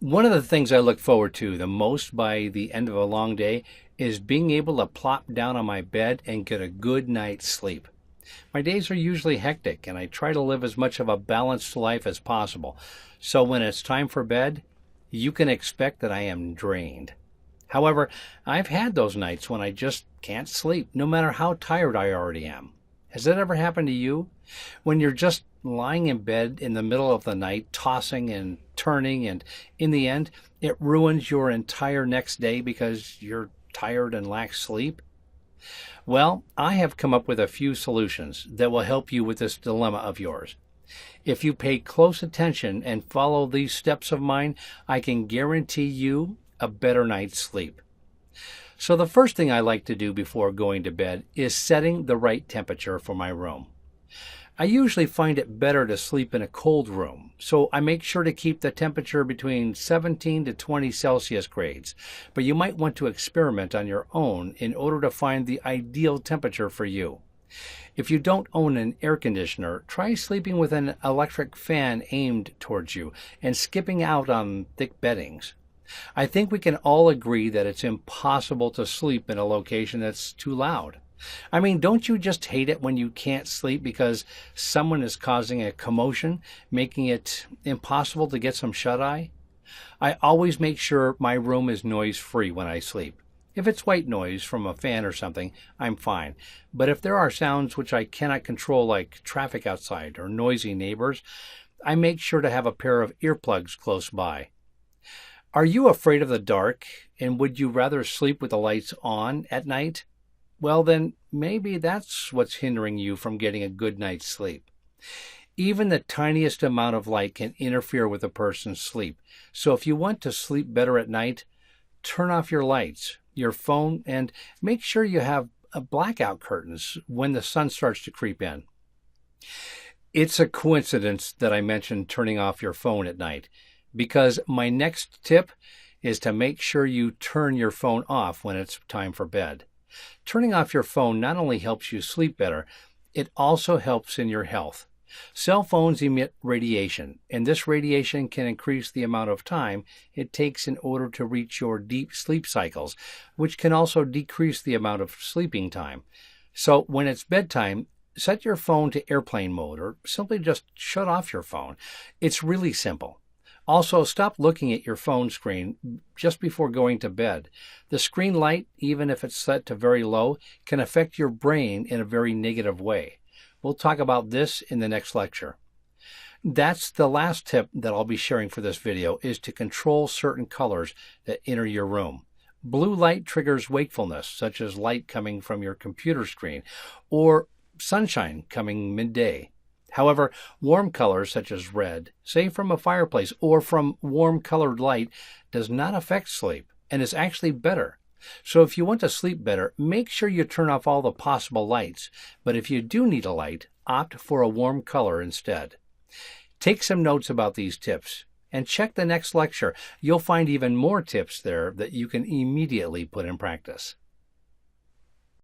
One of the things I look forward to the most by the end of a long day is being able to plop down on my bed and get a good night's sleep. My days are usually hectic, and I try to live as much of a balanced life as possible. So when it's time for bed, you can expect that I am drained. However, I've had those nights when I just can't sleep, no matter how tired I already am. Has that ever happened to you? When you're just lying in bed in the middle of the night, tossing and turning, and in the end, it ruins your entire next day because you're tired and lack sleep? Well, I have come up with a few solutions that will help you with this dilemma of yours. If you pay close attention and follow these steps of mine, I can guarantee you a better night's sleep. So the first thing I like to do before going to bed is setting the right temperature for my room. I usually find it better to sleep in a cold room, so I make sure to keep the temperature between 17 to 20 Celsius grades, but you might want to experiment on your own in order to find the ideal temperature for you. If you don't own an air conditioner, try sleeping with an electric fan aimed towards you and skipping out on thick beddings. I think we can all agree that it's impossible to sleep in a location that's too loud. I mean, don't you just hate it when you can't sleep because someone is causing a commotion, making it impossible to get some shut-eye? I always make sure my room is noise-free when I sleep. If it's white noise from a fan or something, I'm fine. But if there are sounds which I cannot control, like traffic outside or noisy neighbors, I make sure to have a pair of earplugs close by. Are you afraid of the dark, and would you rather sleep with the lights on at night? Well, then maybe that's what's hindering you from getting a good night's sleep. Even the tiniest amount of light can interfere with a person's sleep. So if you want to sleep better at night, turn off your lights, your phone, and make sure you have blackout curtains when the sun starts to creep in. It's a coincidence that I mentioned turning off your phone at night, because my next tip is to make sure you turn your phone off when it's time for bed. Turning off your phone not only helps you sleep better, it also helps in your health. Cell phones emit radiation, and this radiation can increase the amount of time it takes in order to reach your deep sleep cycles, which can also decrease the amount of sleeping time. So when it's bedtime, set your phone to airplane mode or simply just shut off your phone. It's really simple. Also, stop looking at your phone screen just before going to bed. The screen light, even if it's set to very low, can affect your brain in a very negative way. We'll talk about this in the next lecture. That's the last tip that I'll be sharing for this video, is to control certain colors that enter your room. Blue light triggers wakefulness, such as light coming from your computer screen, or sunshine coming midday. However, warm colors such as red, say from a fireplace or from warm colored light, does not affect sleep and is actually better. So if you want to sleep better, make sure you turn off all the possible lights. But if you do need a light, opt for a warm color instead. Take some notes about these tips and check the next lecture. You'll find even more tips there that you can immediately put in practice.